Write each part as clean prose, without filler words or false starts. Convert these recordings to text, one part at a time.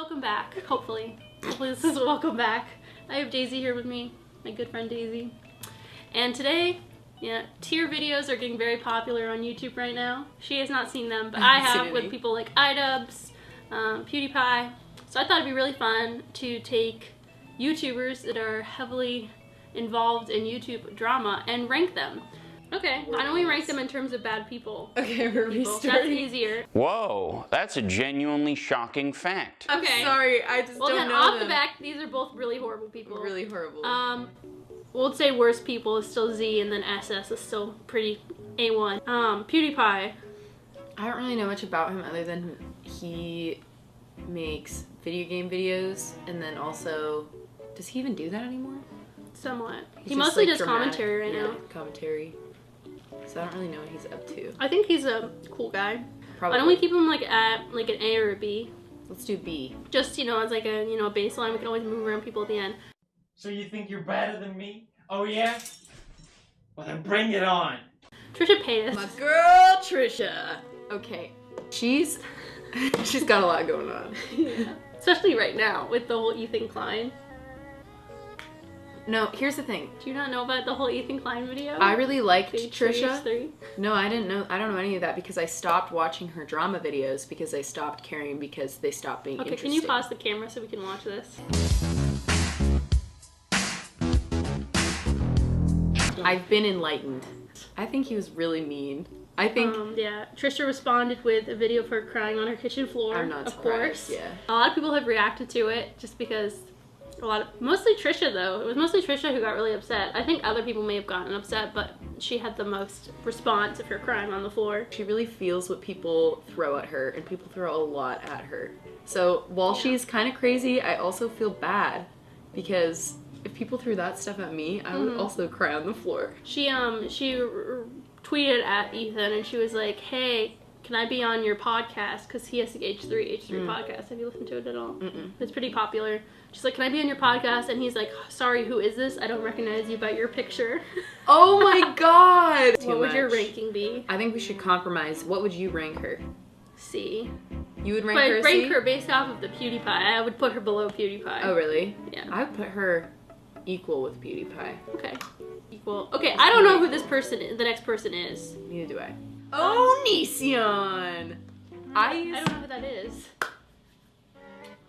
welcome back. Hopefully this is a welcome back. I have Daisy here with me, my good friend Daisy. And today, tier videos are getting very popular on YouTube right now. She has not seen them, but I have with people like iDubbbz, PewDiePie. So I thought it'd be really fun to take YouTubers that are heavily involved in YouTube drama and rank them. Okay, why don't we rank them in terms of bad people? Okay, we're restarting. That's easier. Whoa, that's a genuinely shocking fact. Okay. Sorry, I just don't know them. Off the back, these are both really horrible people. Really horrible. We'll say worst people is still Z, and then SS is still pretty A1. PewDiePie. I don't really know much about him other than he makes video game videos, and then also, does he even do that anymore? Somewhat. He's he just, mostly like, does commentary right now. Commentary. So I don't really know what he's up to. I think he's a cool guy. Probably. Why don't we keep him at like an A or a B? Let's do B. Just, as like a, baseline. We can always move around people at the end. So you think you're better than me? Oh yeah? Well then bring it on. Trisha Paytas. My girl Trisha. Okay. She's got a lot going on. Yeah. Especially right now with the whole Ethan Klein. No, here's the thing. Do you not know about the whole Ethan Klein video? I really liked Page Trisha. 3. No, I didn't know. I don't know any of that because I stopped watching her drama videos because I stopped caring because they stopped being Okay, interesting. can you pause the camera so we can watch this? I've been enlightened. I think he was really mean. I think yeah, Trisha responded with a video of her crying on her kitchen floor. I'm not of surprised, course. yeah. A lot of people have reacted to it just because mostly Trisha though. It was mostly Trisha who got really upset. I think other people may have gotten upset, but she had the most response of her crying on the floor. she really feels what people throw at her, and people throw a lot at her. So while she's kind of crazy, I also feel bad because if people threw that stuff at me, I would also cry on the floor. She tweeted at Ethan and she was like, "Hey, can I be on your podcast?" Because he has the H3 podcast. Have you listened to it at all? It's pretty popular. She's like, "Can I be on your podcast?" And he's like, "Sorry, who is this? I don't recognize you by your picture." Oh my god! What would your ranking be? I think we should compromise. What would you rank her? C. You would rank But her rank C? her based off of the PewDiePie. I would put her below PewDiePie. Oh really? Yeah. I would put her equal with PewDiePie. Okay. Equal. Okay, I don't know who this person is, the next person is. Neither do I. Onision! I don't know who that is.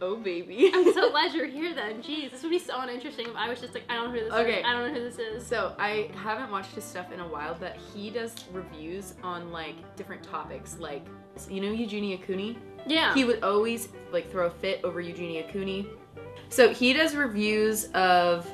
Oh baby. I'm so glad you're here then. Jeez, this would be so uninteresting if I was just like, I don't know who this Okay. is. I don't know who this is. So I haven't watched his stuff in a while, but he does reviews on like different topics. Like, Eugenia Cooney? Yeah. He would always like throw a fit over Eugenia Cooney. So he does reviews of,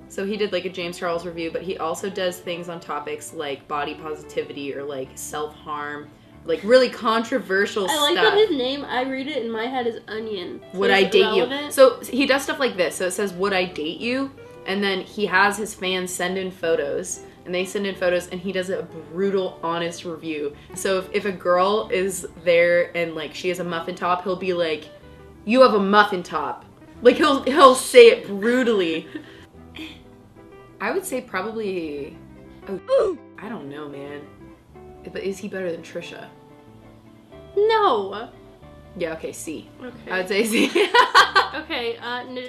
so he did like a James Charles review, but he also does things on topics like body positivity or like self-harm, like really controversial stuff. I like that his name, I read it in my head as Onion. So Would I it's date irrelevant. you? So he does stuff like this. So it says, would I date you? And then he has his fans send in photos, and they send in photos, and he does a brutal, honest review. So if a girl is there and like she has a muffin top, he'll be like, "You have a muffin top." Like he'll say it brutally. I would say probably, I don't know, man. But is he better than Trisha? No. Yeah, okay, C. Okay. I would say C. Okay,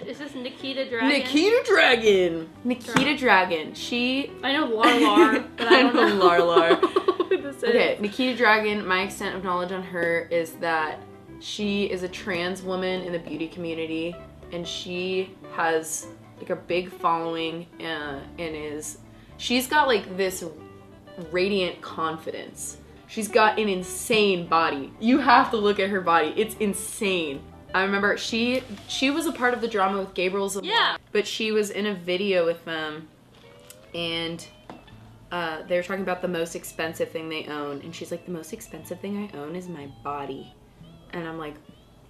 is this Nikita Dragon? Nikita Dragon! Nikita Dragon. She... I know Lar, but I don't know Lar. who this is. Okay, Nikita Dragon, my extent of knowledge on her is that she is a trans woman in the beauty community, and she has like a big following she's got like this radiant confidence. She's got an insane body. You have to look at her body. It's insane. I remember she was a part of the drama with Gabriel Zamora. Yeah. But she was in a video with them, and they were talking about the most expensive thing they own, and she's like, "The most expensive thing I own is my body." And I'm like,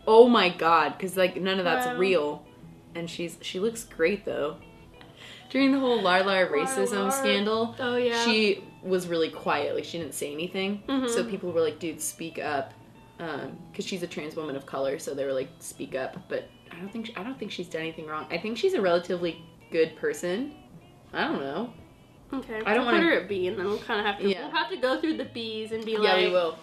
oh my god, because like none of that's real. And she looks great though. During the whole Lar racism scandal, she was really quiet. Like she didn't say anything. So people were like, "Dude, speak up," because she's a trans woman of color. So they were like, "Speak up." But I don't think she's done anything wrong. I think she's a relatively good person. I don't know. Okay. I don't want want to put her at B, and then we'll kind of have to. Yeah. We'll have to go through the B's and be like. Yeah, we will.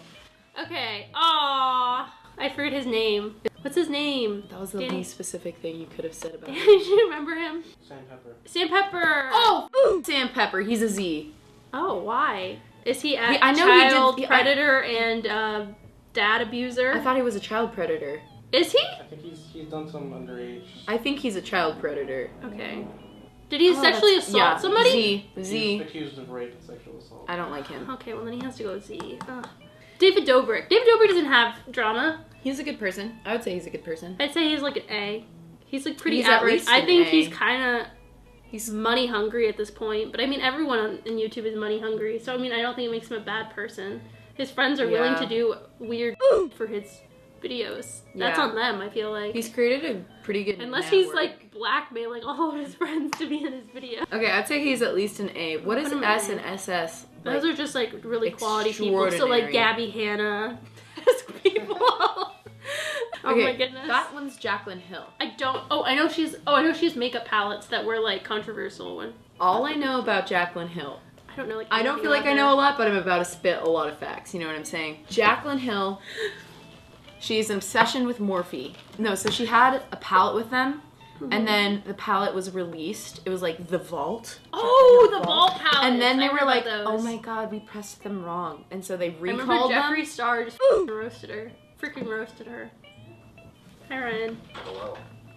Okay. Aww. I forget his name. What's his name? That was the Danny. least specific thing you could have said about him. Did you remember him? Sam Pepper. Sam Pepper. Oh, Sam Pepper. He's a Z. Oh, why? Is he a I know he did- child yeah, predator and dad abuser? I thought he was a child predator. Is he? I think he's done some underage. I think he's a child predator. Okay. Did he sexually assault yeah, somebody? He's Z. accused of rape and sexual assault. I don't like him. Okay, well then he has to go with Z. Ugh. David Dobrik. David Dobrik doesn't have drama. He's a good person. I would say he's a good person. I'd say he's like an A. He's like pretty He's at average. least I an think A. he's kind of He's money hungry at this point. But I mean, everyone on YouTube is money hungry. So I mean, I don't think it makes him a bad person. His friends are willing Yeah. to do weird for his videos. That's Yeah. on them, I feel like. he's created a pretty good Unless he's network. like blackmailing all of his friends to be in his video. Okay, I'd say he's at least an A. What is Put him S in. and SS? Those Like, are just like really quality people. So extraordinary. like Gabby Hanna, people. Oh okay, my goodness. that one's Jaclyn Hill. I know she's makeup palettes that were like controversial when All I know about Jaclyn Hill, I don't know like I don't feel like I know a lot, but I'm about to spit a lot of facts. You know what I'm saying? Jaclyn Hill, she's an obsession with Morphe. No, so she had a palette with them, and then the palette was released. It was like The Vault. Oh, Jaclyn Hill the Vault palette. And then they were like, those. oh my god, we pressed them wrong. And so they I remember recalled Jeffree them. Star just roasted her. Freaking roasted her. Hi Ryan.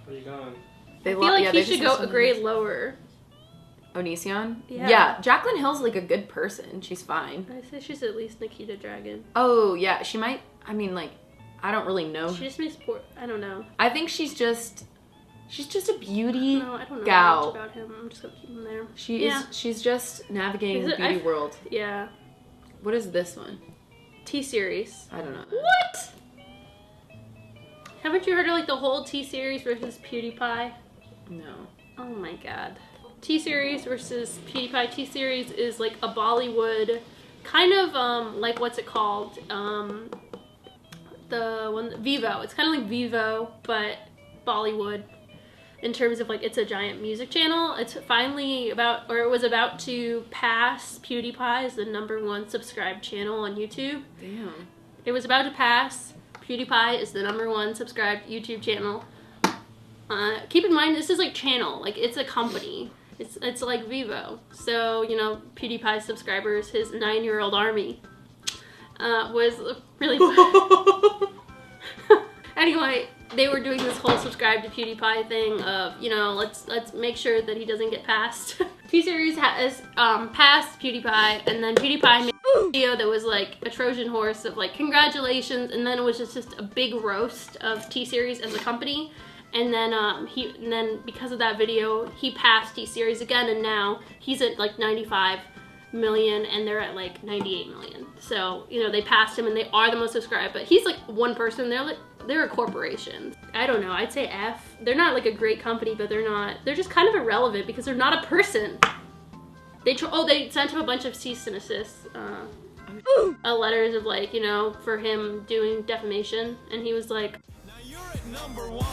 Where are you going? They I feel like he they should just go have a some- grade lower. Onision? Yeah. Jaclyn Hill's like a good person. She's fine. I say she's at least Nikita Dragon. Oh, yeah, she might, I mean, like, I don't really know. She just makes poor. I don't know. I think she's just a beauty No, I don't know gal. much about him. I'm just gonna keep him there. She's just navigating Is the it- beauty I've- world. Yeah. What is this one? T-Series. I don't know. What? Haven't you heard of like the whole T-Series versus PewDiePie? No. Oh my god. T-Series versus PewDiePie. T-Series is like a Bollywood kind of like what's it called? The one Vivo. It's kind of like Vivo but Bollywood in terms of like it's a giant music channel. It's finally about, or it was about to pass PewDiePie as the #1 subscribed channel on YouTube. Damn. It was about to pass. PewDiePie is the #1 subscribed YouTube channel. Keep in mind, this is like channel, like it's a company. It's like Vivo. So, you know, PewDiePie's subscribers, his 9-year-old army, was really Anyway, they were doing this whole subscribe to PewDiePie thing of, you know, let's make sure that he doesn't get passed. T-Series has passed PewDiePie, and then PewDiePie made a video that was like a Trojan horse of like congratulations, and then it was just a big roast of T-Series as a company. And then because of that video, he passed T-Series again, and now he's at like 95 million and they're at like 98 million. So, you know, they passed him and they are the most subscribed, but he's like one person. They're a corporation. I don't know, I'd say F. They're not like a great company, but they're just kind of irrelevant because they're not a person. They sent him a bunch of cease and desist letters of like, you know, for him doing defamation, and he was like, You're at #1.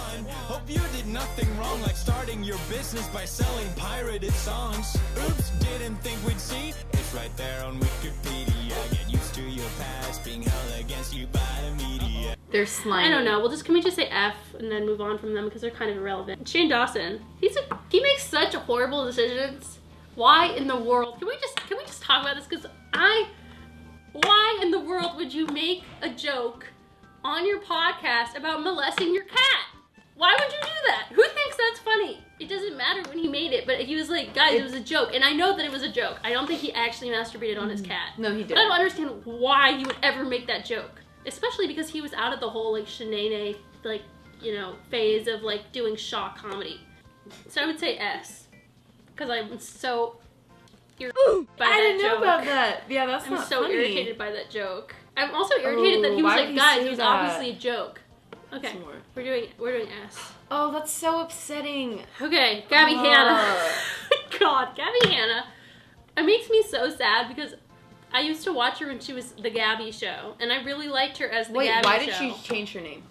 Hope you did nothing wrong, like starting your business by selling pirated songs. Oops, didn't think we'd see. It's right there on Wikipedia. Get used to your past being held against you by the media. They're slimy. I don't know. Can we just say F and then move on from them because they're kind of irrelevant. Shane Dawson, he makes such horrible decisions. Why in the world? Can we just talk about this? Because why in the world would you make a joke on your podcast about molesting your cat? Why would you do that? Who thinks that's funny? It doesn't matter when he made it, but he was like, guys, it was a joke. And I know that it was a joke. I don't think he actually masturbated on his cat. No, he But I didn't. don't understand why he would ever make that joke. Especially because he was out of the whole like shenane, like, you know, phase of like doing shock comedy. So I would say S. Because I'm so irritated by that I didn't know joke. about that. Yeah, that's I'm not so funny. irritated by that joke. I'm also irritated that he was why would like, he guys, say it was that? obviously a joke. Okay, Some more. we're doing S. Oh, that's so upsetting. Okay, Gabby Hanna. God, Gabby Hanna. It makes me so sad because I used to watch her when she was the Gabby Show, and I really liked her as the Wait, Gabby why Show. did she change her name?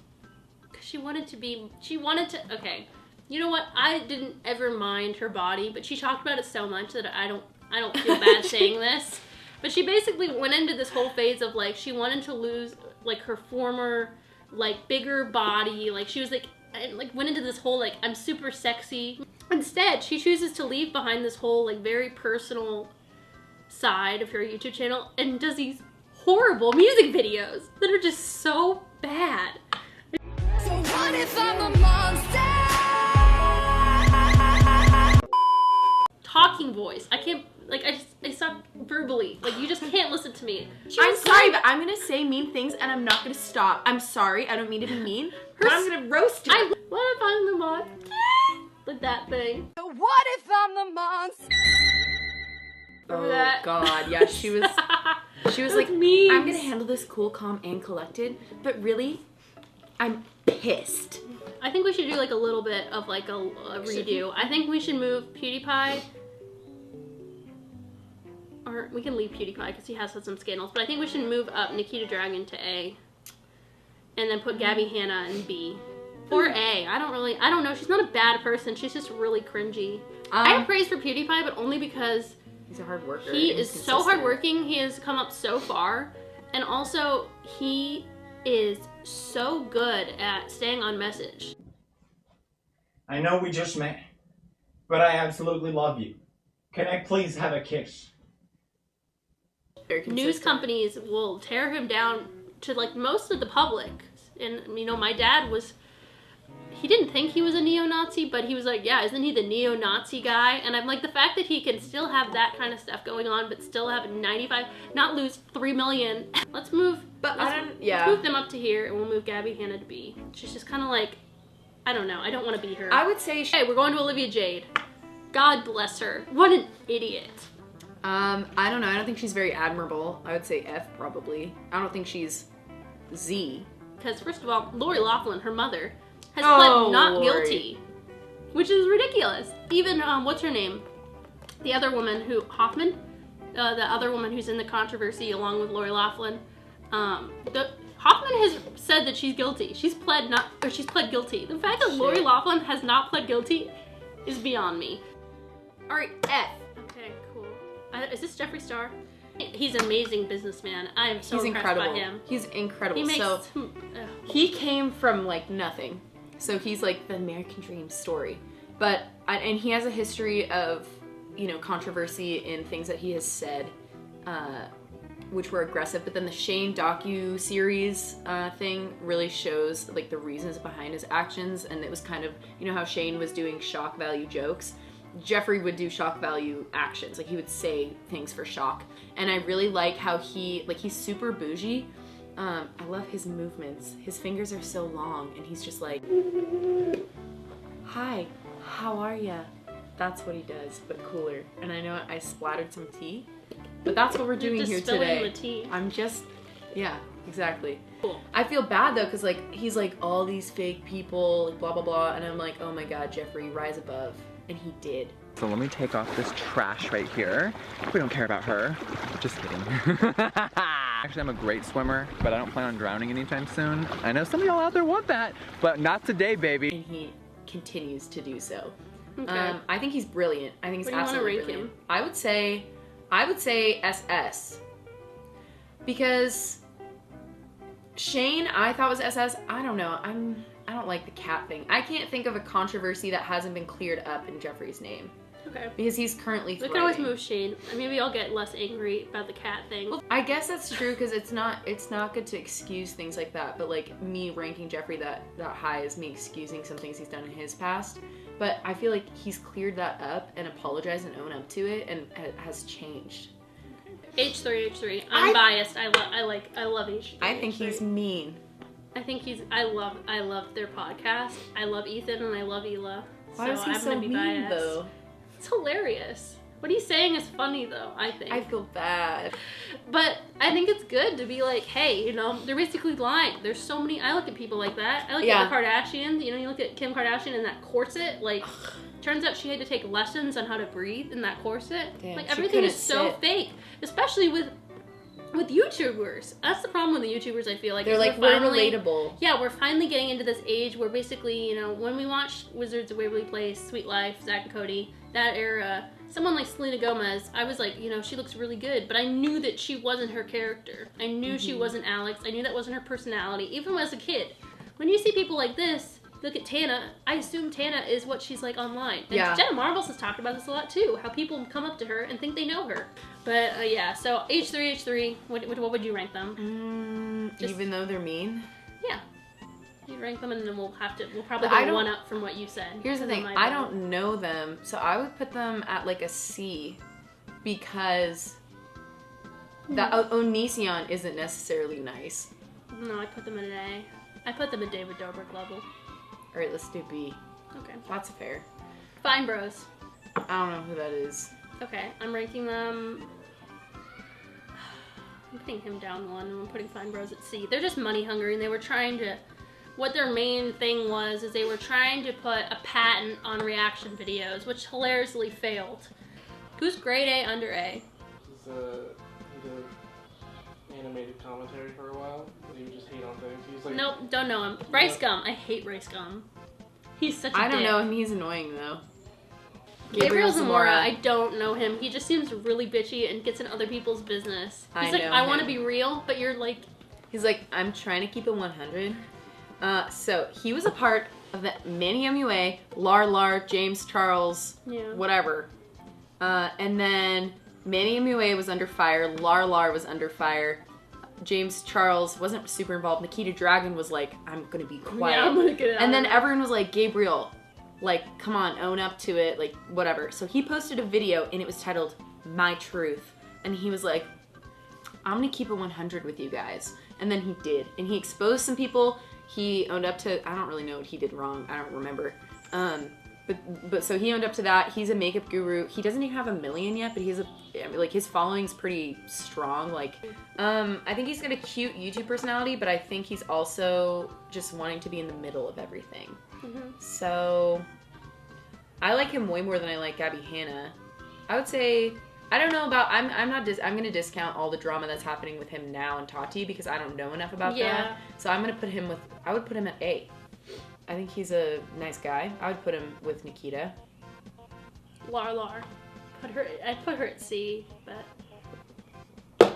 Because she wanted to, okay. You know what? I didn't ever mind her body, but she talked about it so much that I don't feel bad saying this. But she basically went into this whole phase of like, she wanted to lose like her former like bigger body. Like she was like went into this whole like I'm super sexy. Instead, she chooses to leave behind this whole like very personal side of her YouTube channel and does these horrible music videos that are just so bad. So what if I'm a monster? Talking voice. I can't, like, I suck verbally. Like, you just can't listen to me. I'm sorry, but I'm gonna say mean things and I'm not gonna stop. I'm sorry, I don't mean to be mean, but I'm gonna roast you. What if I'm the monster? Like that thing. So what if I'm the monster? Remember Oh that? God, yeah, she was like, memes. I'm gonna handle this cool, calm, and collected, but really, I'm pissed. I think we should do like a little bit of like a redo. I think we should move PewDiePie. Or we can leave PewDiePie because he has had some scandals. But I think we should move up Nikita Dragon to A. And then put Gabby Hanna in B. Or A. I don't know. She's not a bad person. She's just really cringy. I have praise for PewDiePie, but only because he's a hard worker. he is so hardworking. He has come up so far. And also, he is so good at staying on message. I know we just met, but I absolutely love you. Can I please have a kiss? News companies will tear him down to like most of the public. And you know, my dad he didn't think he was a neo-Nazi, but he was like, yeah, isn't he the neo-Nazi guy? And I'm like, the fact that he can still have that kind of stuff going on, but still have 95, not lose 3 million. Let's move them up to here, and we'll move Gabby Hanna to B. She's just kind of like, I don't know. I don't want to be her. I would say Hey, we're going to Olivia Jade. God bless her. What an idiot. I don't know. I don't think she's very admirable. I would say F probably. I don't think she's Z. Because first of all, Lori Loughlin, her mother, has pled not Lori. guilty, which is ridiculous. Even what's her name, the other woman Hoffman, the other woman who's in the controversy along with Lori Loughlin, Hoffman has said that she's guilty. She's pled guilty. The fact that Lori Loughlin has not pled guilty is beyond me. All right, F. Okay, cool. Is this Jeffree Star? He's an amazing businessman. I am so He's impressed incredible. by him. He's incredible. He makes he came from like nothing, so he's like the American dream story. But and he has a history of, you know, controversy in things that he has said, which were aggressive. But then the Shane docu-series thing really shows like the reasons behind his actions, and it was kind of, you know how Shane was doing shock value jokes. Jeffree would do shock value actions. Like he would say things for shock. And I really like how he's super bougie. I love his movements. His fingers are so long and he's just like, hi, how are ya? That's what he does, but cooler. And I know I splattered some tea, but that's what we're doing here today. The tea. I'm just, yeah, exactly. Cool. I feel bad though, cause like, he's like all these fake people, like blah, blah, blah. And I'm like, oh my God, Jeffree, rise above. And he did. So let me take off this trash right here. We don't care about her. Just kidding. Actually, I'm a great swimmer, but I don't plan on drowning anytime soon. I know some of y'all out there want that, but not today, baby. And he continues to do so. Okay. I think he's brilliant. I think he's What do you wanna absolutely rank brilliant. him? I would say SS. Because Shane, I thought was SS. I don't know. I don't like the cat thing. I can't think of a controversy that hasn't been cleared up in Jeffree's name. Okay. Because he's currently We thriving. can always move Shane. Maybe I'll get less angry about the cat thing. Well, I guess that's true because it's not good to excuse things like that. But like me ranking Jeffree that high is me excusing some things he's done in his past. But I feel like he's cleared that up and apologized and owned up to it, and it has changed. H3. I'm biased. I love H3. I think he's mean. I love their podcast. I love Ethan and I love Hila. Why is he I'm so gonna be mean biased. though? It's hilarious. What he's saying is funny though, I think. I feel bad. But I think it's good to be like, hey, you know, they're basically lying. There's so many, I look at people like that. I look at the Kardashians, you know, you look at Kim Kardashian in that corset, like, turns out she had to take lessons on how to breathe in that corset. Damn, like, she everything is couldn't so sit. fake, especially with YouTubers. That's the problem with the YouTubers, I feel like. They're is like, we're relatable. Yeah, we're finally getting into this age where basically, you know, when we watched Wizards of Waverly Place, Sweet Life, Zach and Cody, that era, someone like Selena Gomez, I was like, you know, she looks really good, but I knew that she wasn't her character. I knew she wasn't Alex. I knew that wasn't her personality, even as a kid. When you see people like this, look at Tana, I assume Tana is what she's like online. And Yeah. Jenna Marbles has talked about this a lot too, how people come up to her and think they know her. But yeah, so H3, what would you rank them? Just- Even though they're mean. Yeah. You rank them and then we'll probably I go don't- one up from what you said. Here's the And then thing, my I vote. don't know them, so I would put them at like a C because the Onision isn't necessarily nice. No, I put them at an A. I put them at David Dobrik level. All right, let's do B. Okay. That's fair. Fine Bros. I don't know who that is. Okay, I'm ranking them. I'm putting him down one, and I'm putting Fine Bros at C. They're just money hungry, and they were trying to. What their main thing was is they were trying to put a patent on reaction videos, which hilariously failed. Who's grade A under A? He did animated commentary for a while. He would just hate on things. He's like, Nope, don't know him. Rice Gum. I hate Rice Gum. He's such a I don't dick. know him, he's annoying though. Gabriel Zamora, I don't know him. He just seems really bitchy and gets in other people's business. He's I like, know I want to him. be real, but you're like, He's like, I'm trying to keep it 100. So he was a part of the Manny MUA, Lar, James Charles, Yeah. whatever. And then Manny MUA was under fire, Lar was under fire. James Charles wasn't super involved. Nikita Dragon was like, I'm gonna be quiet. yeah, I'm gonna get it out And of then there. everyone was like, Gabriel, like, come on, own up to it, like, whatever. So he posted a video and it was titled, My Truth. And he was like, I'm gonna keep it 100 with you guys. And then he did. And he exposed some people. He owned up to, I don't really know what he did wrong. I don't remember. But so he owned up to that. He's a makeup guru. He doesn't even have 1 million yet, but he's like, his following's pretty strong. Like, I think he's got a cute YouTube personality, but I think he's also just wanting to be in the middle of everything. So I like him way more than I like Gabby Hanna. I would say, I don't know about, I'm gonna discount all the drama that's happening with him now and Tati because I don't know enough about Yeah. that. So I'm gonna put him with, I would put him at A. I think he's a nice guy. I would put him with Nikita. Lar. I'd put her at C, but off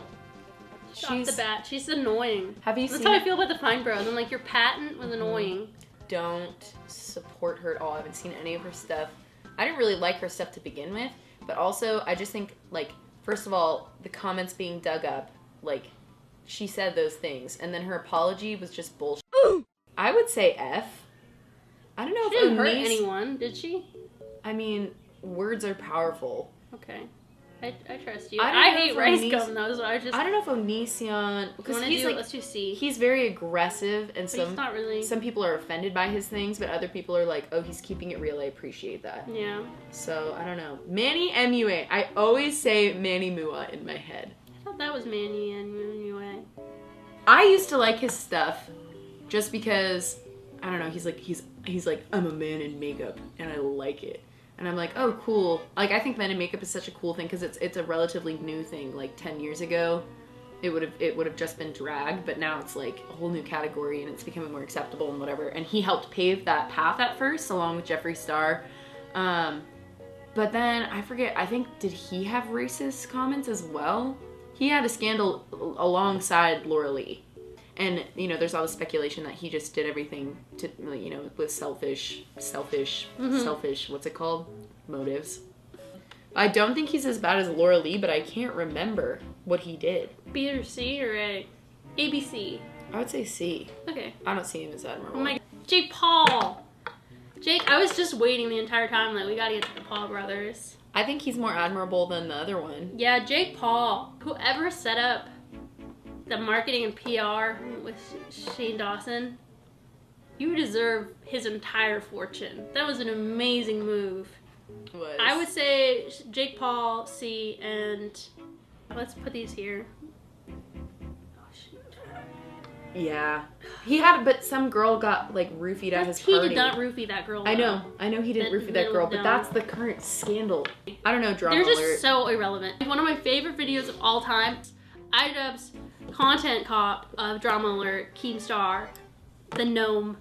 She's, the bat, she's annoying. have you That's seen how I feel about the Fine Bros. I'm like, your patent was annoying. Don't support her at all. I haven't seen any of her stuff. I didn't really like her stuff to begin with, but also I just think, like, first of all, the comments being dug up, like, she said those things, and then her apology was just bullshit. I would say F. I don't know She if didn't hurt Onice- anyone, did she? I mean, words are powerful. Okay. I trust you. I don't I know hate if Rice Onice- Gum though, so I just. I don't know if Onision, because he's like, let's do C. he's very aggressive, and But he's not really. some people are offended by his things, but other people are like, oh, he's keeping it real. I appreciate that. Yeah. So I don't know. Manny MUA. I always say Manny Mua in my head. I thought that was Manny and anyway. I used to like his stuff, just because I don't know. He's like I'm a man in makeup and I like it, and I'm like, oh cool. Like I think men in makeup is such a cool thing because it's a relatively new thing. Like 10 years ago, it would have just been drag, but now it's like a whole new category and it's becoming more acceptable and whatever. And he helped pave that path at first, along with Jeffree Star. But then I forget. I think did he have racist comments as well? He had a scandal alongside Laura Lee. And, you know, there's all the speculation that he just did everything to, you know, with selfish, what's it called? Motives. I don't think he's as bad as Laura Lee, but I can't remember what he did. B or C or A? ABC. I would say C. Okay. I don't see him as admirable. Oh my. Jake Paul. Jake, I was just waiting the entire time. Like, we gotta get to the Paul brothers. I think he's more admirable than the other one. Yeah, Jake Paul. Whoever set up the marketing and PR with Shane Dawson, you deserve his entire fortune. That was an amazing move. I would say Jake Paul, C, and let's put these here. Oh, shoot. Yeah. He had, but some girl got, like, roofied at his He party. did not roofie that girl. I though. know he didn't That roofie that girl, but little that's the current scandal. I don't know, drama They're just alert. so irrelevant. One of my favorite videos of all time, iDubbbz content cop of Drama Alert, Keemstar, the gnome.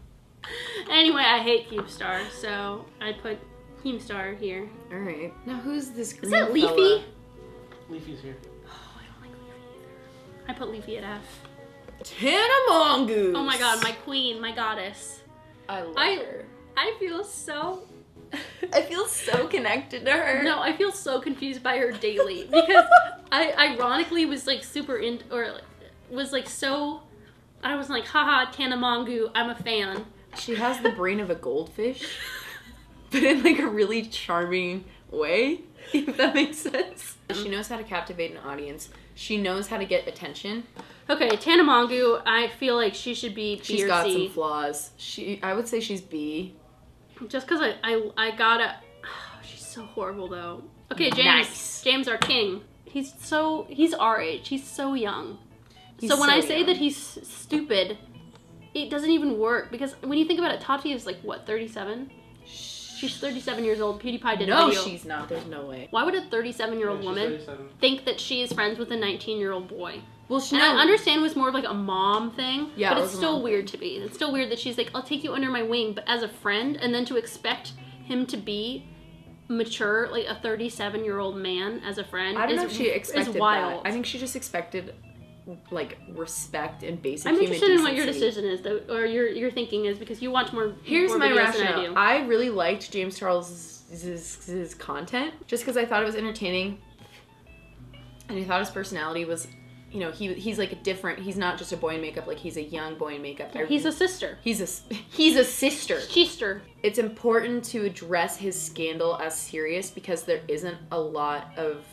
Anyway, I hate Keemstar, so I put Keemstar here. All right. Now who's this green Is that Leafy? fella? Leafy's here. Oh, I don't like Leafy either. I put Leafy at F. Tana Mongoose. Oh my god, my queen, my goddess. I love I- her. I feel so... I feel so connected to her. No, I feel so confused by her daily because I ironically was like super in or like, was like so I was like haha Tana Mongoose, I'm a fan. She has the brain of a goldfish, but in like a really charming way, if that makes sense. She knows how to captivate an audience. She knows how to get attention. Okay, Tana Mongoose, I feel like she should be B She's or got C. some flaws. I would say she's B. Just because I gotta... she's so horrible, though. Okay, James. Nice. James, our king. He's our age. He's so young. He's so when so I say young. that he's stupid, it doesn't even work. Because when you think about it, Tati is like, what, 37? She's 37 years old. PewDiePie did a No, video. she's not. There's no way. Why would a 37-year-old Yeah, she's woman 37. think that she is friends with a 19-year-old boy? Well, she And I understand it was more of like a mom thing, Yeah, but it it's was a still mom weird to me. It's still weird that she's like, I'll take you under my wing, but as a friend, and then to expect him to be mature, like a 37-year-old man as a friend I don't is, know if she expected is wild. that. I think she just expected like respect and basic I'm human interested in what your decency. decision is, though, or your thinking is, because you watch more. Here's more my videos than I rationale. do. I really liked James Charles' his content just because I thought it was entertaining, and I thought his personality was, you know, he's like a different. He's not just a boy in makeup. Like he's a young boy in makeup. He's a sister. He's a sister. Sister. It's important to address his scandal as serious because there isn't a lot of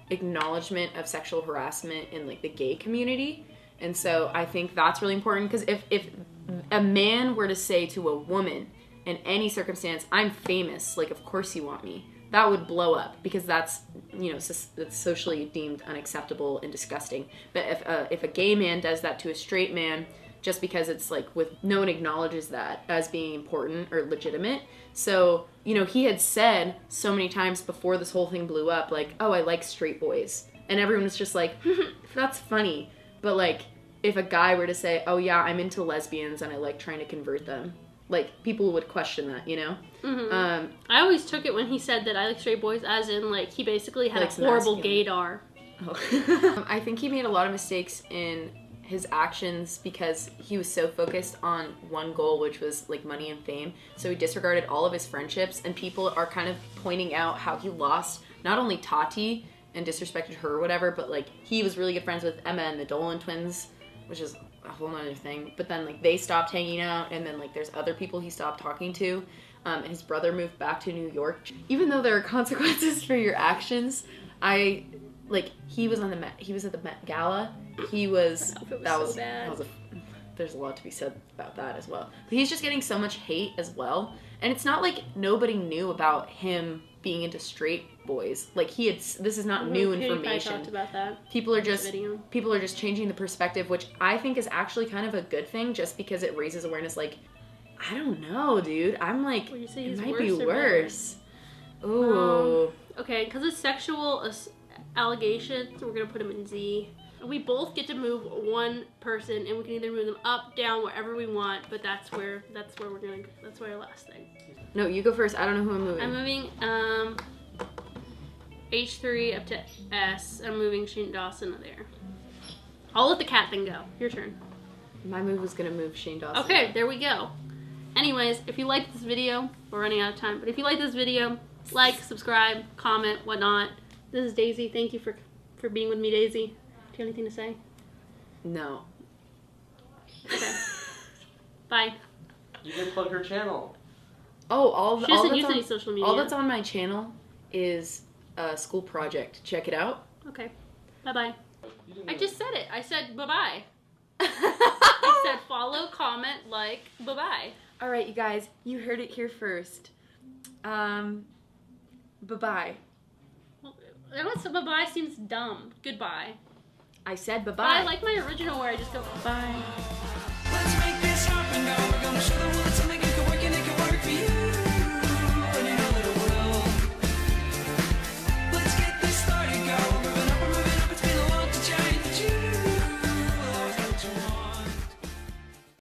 acknowledgement of sexual harassment in like the gay community, and so I think that's really important because if a man were to say to a woman in any circumstance, I'm famous, like of course you want me, that would blow up because that's, you know, that's socially deemed unacceptable and disgusting. But if a gay man does that to a straight man, just because it's like no one acknowledges that as being important or legitimate. So, you know, he had said so many times before this whole thing blew up, like, oh, I like straight boys. And everyone was just like, that's funny. But like, if a guy were to say, oh yeah, I'm into lesbians and I like trying to convert them, like people would question that, you know? Mm-hmm. I always took it when he said that I like straight boys as in like he basically had a horrible gaydar. Oh. I think he made a lot of mistakes in his actions because he was so focused on one goal, which was like money and fame. So he disregarded all of his friendships, and people are kind of pointing out how he lost not only Tati and disrespected her or whatever, but like he was really good friends with Emma and the Dolan twins, which is a whole nother thing. But then like they stopped hanging out, and then like there's other people he stopped talking to. His brother moved back to New York. Even though there are consequences for your actions, he was at the Met Gala. He was That was so bad. There's a lot to be said about that as well. But he's just getting so much hate as well. And it's not like nobody knew about him being into straight boys. Like this is not new PewDiePie information. talked about that. People are in his just video. changing the perspective, which I think is actually kind of a good thing, just because it raises awareness. Like, I don't know, dude. I'm like, Would you say it he's might be worse or worse. Ooh. Okay, because it's sexual allegations, we're gonna put him in Z. We both get to move one person, and we can either move them up, down, wherever we want. But that's where we're gonna. That's where our last thing. No, you go first. I don't know who I'm moving. I'm moving H3 up to S. I'm moving Shane Dawson there. I'll let the cat thing go. Your turn. My move was gonna move Shane Dawson. Okay, there we go. Anyways, if you like this video, we're running out of time. But if you like this video, like, subscribe, comment, whatnot. This is Daisy. Thank you for being with me, Daisy. Do you have anything to say? No. Okay. Bye. You did plug her channel. Oh, all She doesn't that's use on, any social media. all that's on my channel is a school project. Check it out. Okay. Bye-bye. You didn't I know. just said it. I said bye-bye. I said follow, comment, like, bye-bye. All right, you guys, you heard it here first. Bye-bye. Bye-bye seems dumb. Goodbye. I said But bye-bye. I like my original where I just go bye.